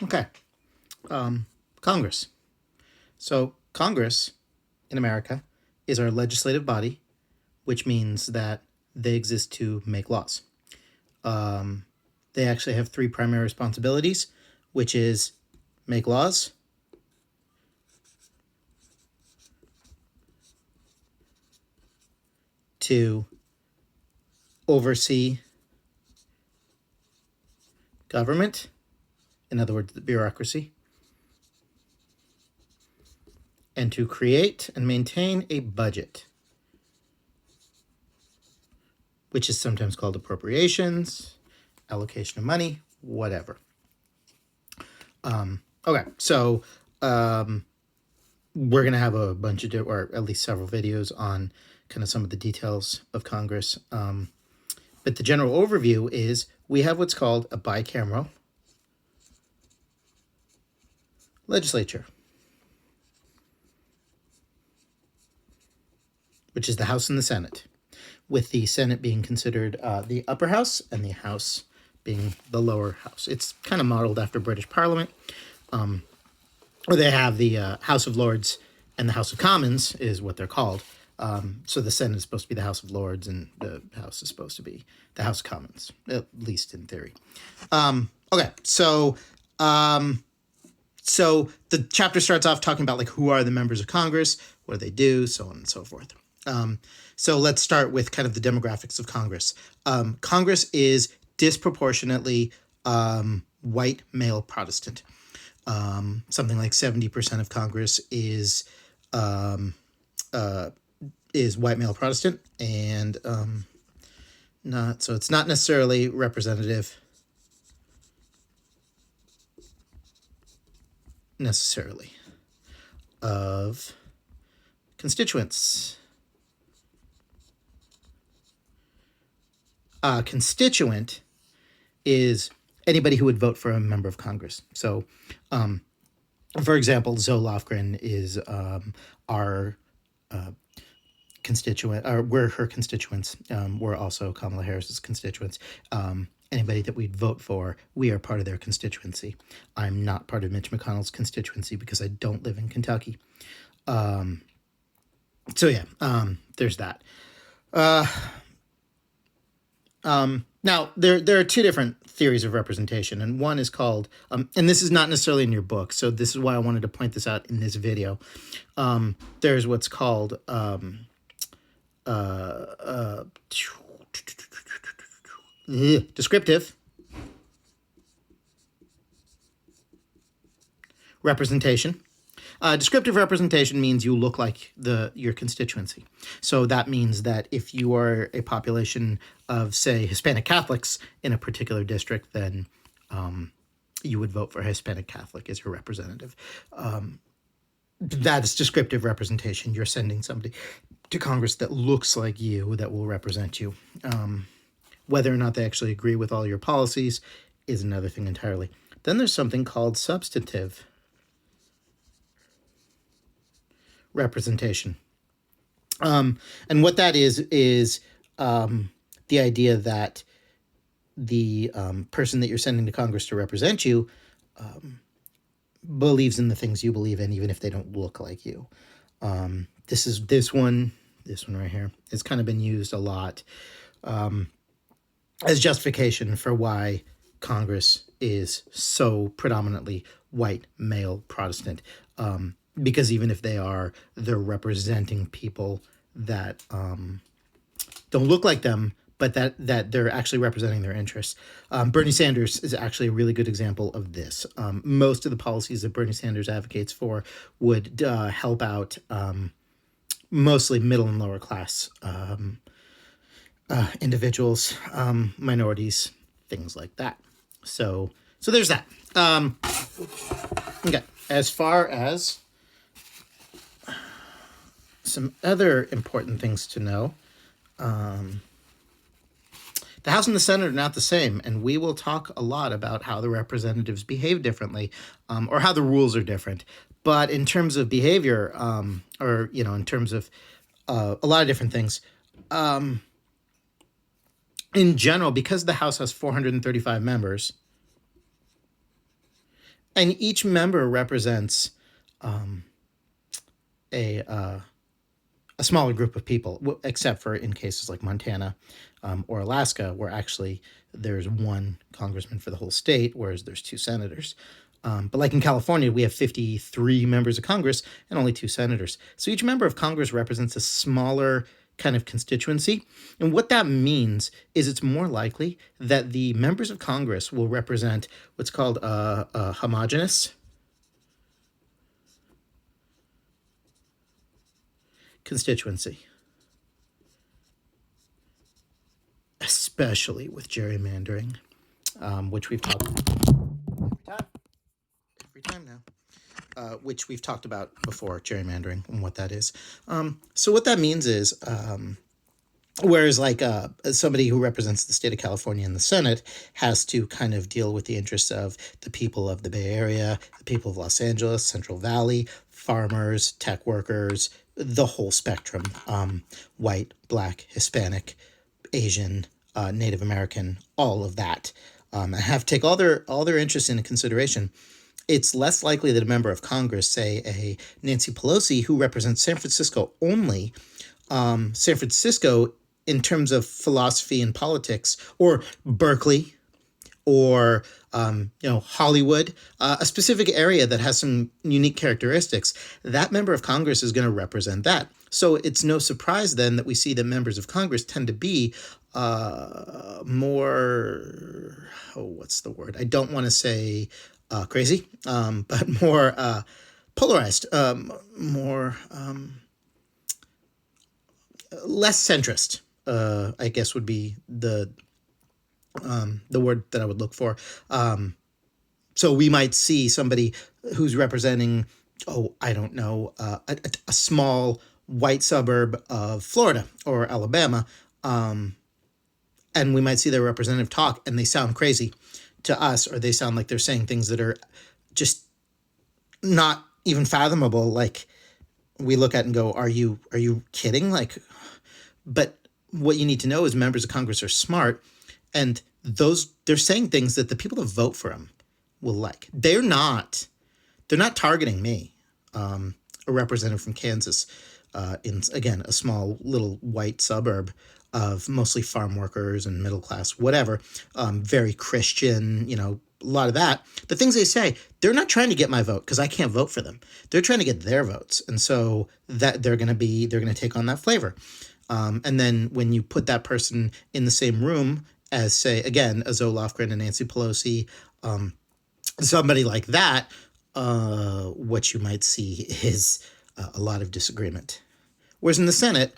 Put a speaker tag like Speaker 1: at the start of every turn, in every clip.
Speaker 1: Okay. Congress. So Congress in America is our legislative body, which means that they exist to make laws. They actually have three primary responsibilities, which is make laws, to oversee government, in other words, the bureaucracy, and to create and maintain a budget, which is sometimes called appropriations, allocation of money, whatever. Okay, so we're going to have a bunch of, or at least several videos on kind of some of the details of Congress. But the general overview is we have what's called a bicameral legislature, which is the House and the Senate, with the Senate being considered the upper house and the House being the lower house. It's kind of modeled after British Parliament, where they have the House of Lords and the House of Commons is what they're called. So the Senate is supposed to be the House of Lords and the House is supposed to be the House of Commons, at least in theory. Okay, so the chapter starts off talking about like who are the members of Congress, what do they do, so on and so forth. So let's start with kind of the demographics of Congress. Congress is disproportionately white male Protestant. Something like 70% of Congress is white male Protestant, and it's not necessarily representative necessarily of constituents. Constituent is anybody who would vote for a member of Congress. So, for example, Zoe Lofgren is our constituent, or we're her constituents. We're also Kamala Harris's constituents. Anybody that we'd vote for, we are part of their constituency. I'm not part of Mitch McConnell's constituency because I don't live in Kentucky. So yeah, there's that. Now, there are two different theories of representation, and one is called, and this is not necessarily in your book, so this is why I wanted to point this out in this video. There's what's called descriptive representation. Descriptive representation means you look like your constituency. So that means that if you are a population of, say, Hispanic Catholics in a particular district, then you would vote for a Hispanic Catholic as your representative. That is descriptive representation. You're sending somebody to Congress that looks like you, that will represent you. Whether or not they actually agree with all your policies is another thing entirely. Then there's something called substantive representation. And what that is the idea that the person that you're sending to Congress to represent you believes in the things you believe in, even if they don't look like you. This one right here, it's kind of been used a lot as justification for why Congress is so predominantly white male Protestant. Because even if they're representing people that don't look like them, but that they're actually representing their interests. Bernie Sanders is actually a really good example of this. Most of the policies that Bernie Sanders advocates for would help out mostly middle and lower class individuals, minorities, things like that. So there's that. Okay, as far as some other important things to know, the House and the Senate are not the same, and we will talk a lot about how the representatives behave differently, or how the rules are different. But in terms of behavior, or in terms of a lot of different things, in general, because the House has 435 members, and each member represents um, a a smaller group of people, except for in cases like Montana or Alaska, where actually there's one congressman for the whole state, whereas there's two senators. But like in California, we have 53 members of Congress and only two senators. So each member of Congress represents a smaller kind of constituency. And what that means is it's more likely that the members of Congress will represent what's called a homogenous constituency, especially with gerrymandering, which we've talked every time now. Which we've talked about before, gerrymandering and what that is. So what that means is, whereas like somebody who represents the state of California in the Senate has to kind of deal with the interests of the people of the Bay Area, the people of Los Angeles, Central Valley, farmers, tech workers, the whole spectrum, white, black, Hispanic, Asian, Native American, all of that. And have to take all their interests into consideration. It's less likely that a member of Congress, say a Nancy Pelosi, who represents San Francisco only, San Francisco in terms of philosophy and politics, or Berkeley, or Hollywood, a specific area that has some unique characteristics, that member of Congress is going to represent that. So it's no surprise then that we see that members of Congress tend to be more, what's the word? I don't want to say crazy, but more polarized, more less centrist. I guess would be the word that I would look for. So we might see somebody who's representing, I don't know, a small white suburb of Florida or Alabama, and we might see their representative talk, and they sound crazy to us, or they sound like they're saying things that are just not even fathomable. Like we look at and go, "Are you kidding?" Like, but what you need to know is members of Congress are smart, and they're saying things that the people that vote for them will like. They're not targeting me, a representative from Kansas, in again a small little white suburb of mostly farm workers and middle class, whatever, very Christian, a lot of that. The things they say, they're not trying to get my vote because I can't vote for them. They're trying to get their votes, and so that they're going to take on that flavor. And then when you put that person in the same room as, say, again, a Zoe Lofgren and Nancy Pelosi, somebody like that, what you might see is a lot of disagreement. Whereas in the Senate,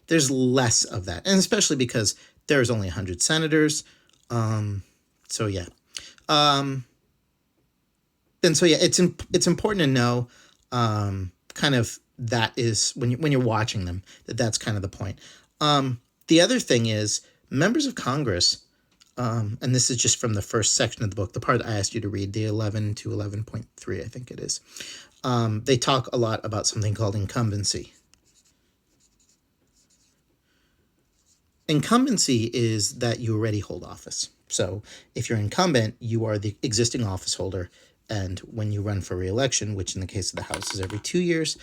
Speaker 1: there's less of that, and especially because there's only 100 senators. So yeah. And so yeah, it's important to know kind of that is when you're watching them, that's kind of the point. The other thing is members of Congress, and this is just from the first section of the book, the part I asked you to read, the 11 to 11.3, I think it is. They talk a lot about something called incumbency. Incumbency is that you already hold office. So if you're incumbent, you are the existing office holder. And when you run for re-election, which in the case of the House is every 2 years,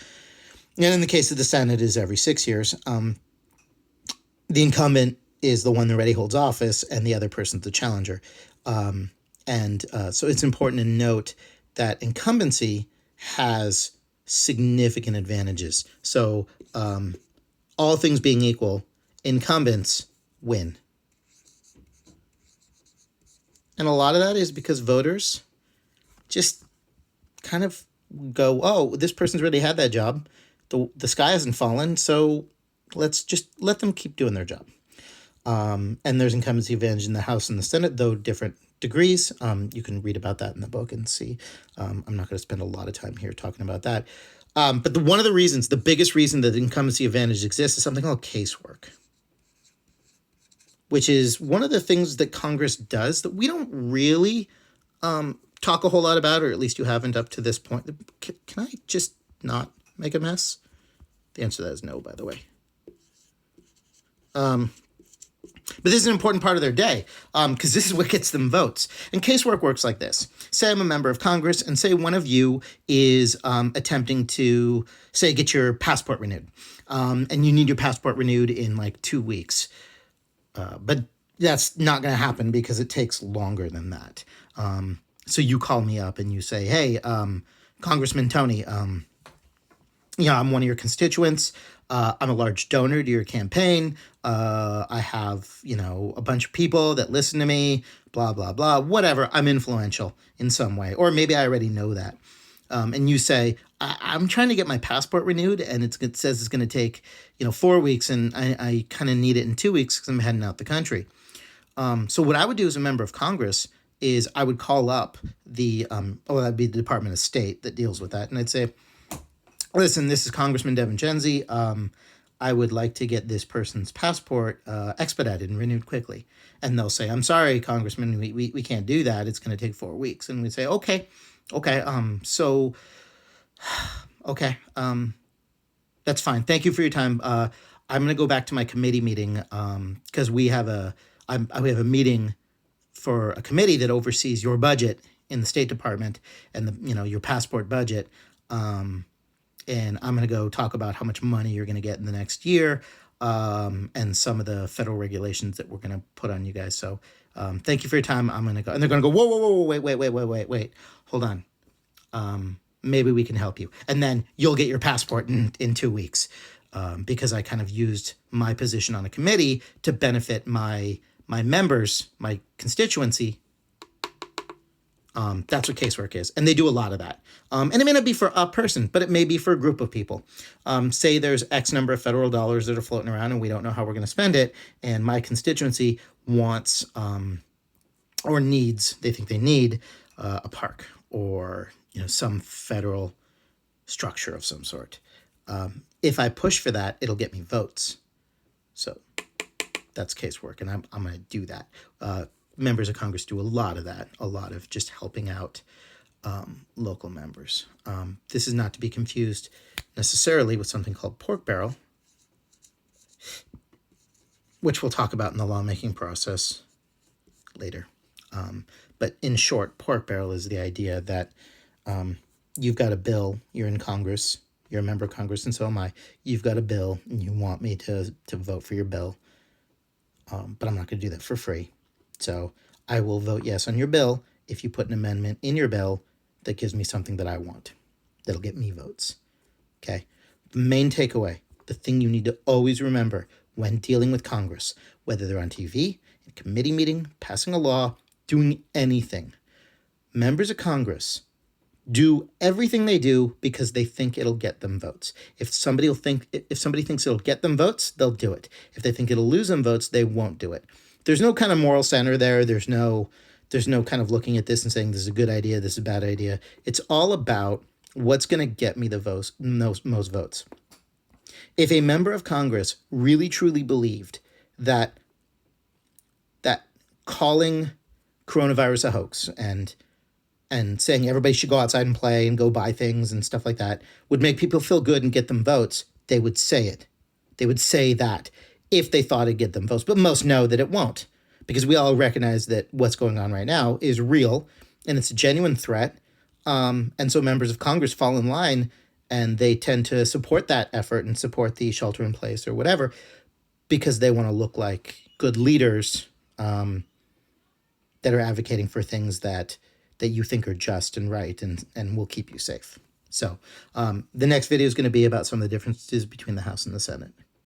Speaker 1: and in the case of the Senate is every 6 years, the incumbent is the one that already holds office, and the other person's the challenger. So it's important to note that incumbency has significant advantages. So all things being equal, incumbents win. And a lot of that is because voters just kind of go, oh, this person's already had that job. The sky hasn't fallen, so let's just let them keep doing their job. And there's incumbency advantage in the House and the Senate, though different degrees. You can read about that in the book and see. I'm not going to spend a lot of time here talking about that. But one of the reasons, the biggest reason that incumbency advantage exists is something called casework, which is one of the things that Congress does that we don't really talk a whole lot about, or at least you haven't up to this point. Can I just not make a mess? The answer to that is no, by the way. But this is an important part of their day because this is what gets them votes. And casework works like this. Say I'm a member of Congress and say one of you is attempting to, say, get your passport renewed. And you need your passport renewed in like 2 weeks. But that's not going to happen because it takes longer than that. So you call me up and you say, hey, Congressman Tony, I'm one of your constituents. I'm a large donor to your campaign. I have, a bunch of people that listen to me, blah, blah, blah, whatever. I'm influential in some way. Or maybe I already know that. And you say, I'm trying to get my passport renewed, and it says it's going to take, 4 weeks, and I kind of need it in 2 weeks because I'm heading out the country. So what I would do as a member of Congress is I would call up that'd be the Department of State that deals with that. And I'd say, listen, this is Congressman Devin Genzi. I would like to get this person's passport expedited and renewed quickly. And they'll say, I'm sorry, Congressman, we can't do that. It's going to take 4 weeks. And we say, okay, that's fine. Thank you for your time. I'm going to go back to my committee meeting because we have a meeting for a committee that oversees your budget in the State Department and your passport budget. And I'm going to go talk about how much money you're going to get in the next year and some of the federal regulations that we're going to put on you guys. So thank you for your time. I'm going to go. And they're going to go, whoa, wait. Hold on. Maybe we can help you. And then you'll get your passport in 2 weeks because I kind of used my position on a committee to benefit my members, my constituency. That's what casework is. And they do a lot of that. And it may not be for a person, but it may be for a group of people. Say there's X number of federal dollars that are floating around and we don't know how we're going to spend it. And my constituency wants or needs, they think they need a park or some federal structure of some sort. If I push for that, it'll get me votes. So that's casework, and I'm going to do that. Members of Congress do a lot of that, a lot of just helping out local members. This is not to be confused necessarily with something called pork barrel, which we'll talk about in the lawmaking process later. But in short, pork barrel is the idea that you've got a bill, you're in Congress, you're a member of Congress, and so am I. You've got a bill, and you want me to vote for your bill, but I'm not going to do that for free. So I will vote yes on your bill if you put an amendment in your bill that gives me something that I want, that'll get me votes. Okay? The main takeaway, the thing you need to always remember when dealing with Congress, whether they're on TV, in a committee meeting, passing a law, doing anything, members of Congress do everything they do because they think it'll get them votes. If somebody thinks it'll get them votes, they'll do it. If they think it'll lose them votes, they won't do it. There's no kind of moral center there. There's no kind of looking at this and saying this is a good idea, this is a bad idea. It's all about what's going to get me the most votes. If a member of Congress really truly believed that calling coronavirus a hoax and saying everybody should go outside and play and go buy things and stuff like that would make people feel good and get them votes, they would say it. They would say that if they thought it'd get them votes. But most know that it won't, because we all recognize that what's going on right now is real and it's a genuine threat. And so members of Congress fall in line and they tend to support that effort and support the shelter in place or whatever because they want to look like good leaders that are advocating for things that you think are just and right and will keep you safe. So the next video is going to be about some of the differences between the House and the Senate.